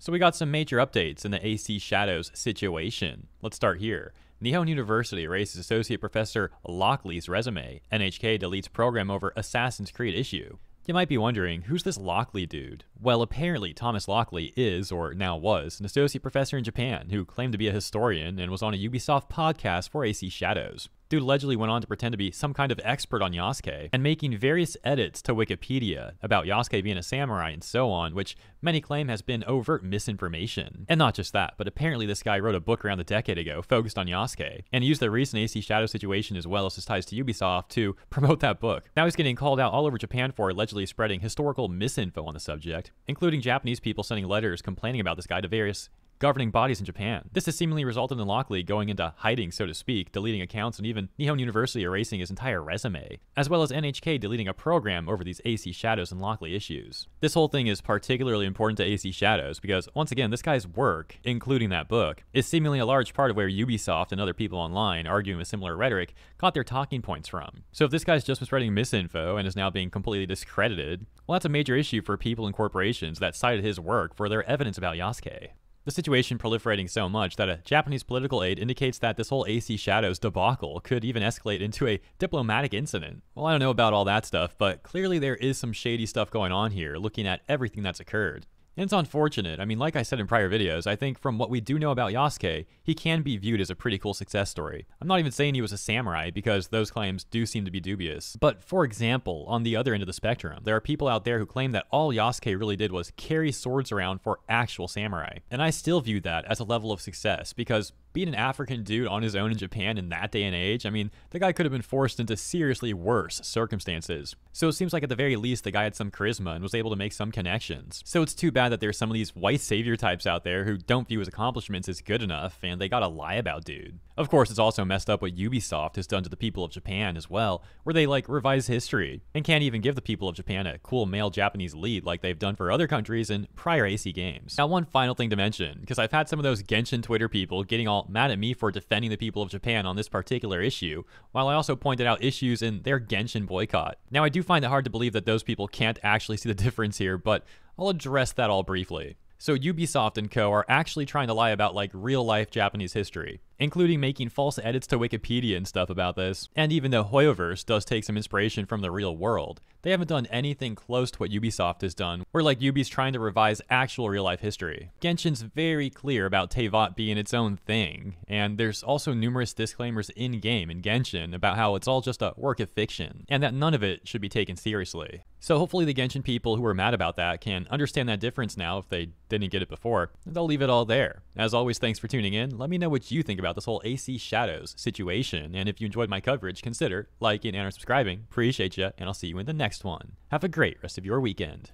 So we got some major updates in the AC Shadows situation. Let's start here. Nihon University erases Associate Professor Lockley's resume. NHK deletes program over Assassin's Creed issue. You might be wondering, who's this Lockley dude? Well, apparently Thomas Lockley is, or now was, an associate professor in Japan who claimed to be a historian and was on a Ubisoft podcast for AC Shadows. Dude allegedly went on to pretend to be some kind of expert on Yasuke and making various edits to Wikipedia about Yasuke being a samurai and so on, which many claim has been overt misinformation. And not just that, but apparently this guy wrote a book around a decade ago focused on Yasuke, and he used the recent AC Shadow situation as well as his ties to Ubisoft to promote that book. Now he's getting called out all over Japan for allegedly spreading historical misinfo on the subject, including Japanese people sending letters complaining about this guy to various governing bodies in Japan. This has seemingly resulted in Lockley going into hiding, so to speak, deleting accounts, and even Nihon University erasing his entire resume, as well as NHK deleting a program over these AC Shadows and Lockley issues. This whole thing is particularly important to AC Shadows because, once again, this guy's work, including that book, is seemingly a large part of where Ubisoft and other people online arguing with similar rhetoric got their talking points from. So if this guy's just been spreading misinfo and is now being completely discredited, well, that's a major issue for people and corporations that cited his work for their evidence about Yasuke. The situation proliferating so much that a Japanese political aide indicates that this whole AC Shadows debacle could even escalate into a diplomatic incident. Well, I don't know about all that stuff, but clearly there is some shady stuff going on here looking at everything that's occurred. And it's unfortunate. I mean, like I said in prior videos, I think from what we do know about Yasuke, he can be viewed as a pretty cool success story. I'm not even saying he was a samurai because those claims do seem to be dubious. But for example, on the other end of the spectrum, there are people out there who claim that all Yasuke really did was carry swords around for actual samurai. And I still view that as a level of success because being an African dude on his own in Japan in that day and age, I mean, the guy could have been forced into seriously worse circumstances. So it seems like at the very least the guy had some charisma and was able to make some connections. So it's too bad that there's some of these white savior types out there who don't view his accomplishments as good enough and they gotta lie about dude. Of course, it's also messed up what Ubisoft has done to the people of Japan as well, where they revise history and can't even give the people of Japan a cool male Japanese lead like they've done for other countries in prior AC games. Now, one final thing to mention, because I've had some of those Genshin Twitter people getting all mad at me for defending the people of Japan on this particular issue, while I also pointed out issues in their Genshin boycott. Now, I do find it hard to believe that those people can't actually see the difference here, but I'll address that all briefly. So Ubisoft and co are actually trying to lie about real life Japanese history, including making false edits to Wikipedia and stuff about this. And even though Hoyoverse does take some inspiration from the real world, they haven't done anything close to what Ubisoft has done, where Ubi's trying to revise actual real life history. Genshin's very clear about Teyvat being its own thing, and there's also numerous disclaimers in-game in Genshin about how it's all just a work of fiction, and that none of it should be taken seriously. So hopefully the Genshin people who are mad about that can understand that difference now if they didn't get it before. They'll leave it all there. As always, thanks for tuning in. Let me know what you think about this whole AC Shadows situation, and if you enjoyed my coverage, consider liking and or subscribing. Appreciate ya, and I'll see you in the next one. Have a great rest of your weekend.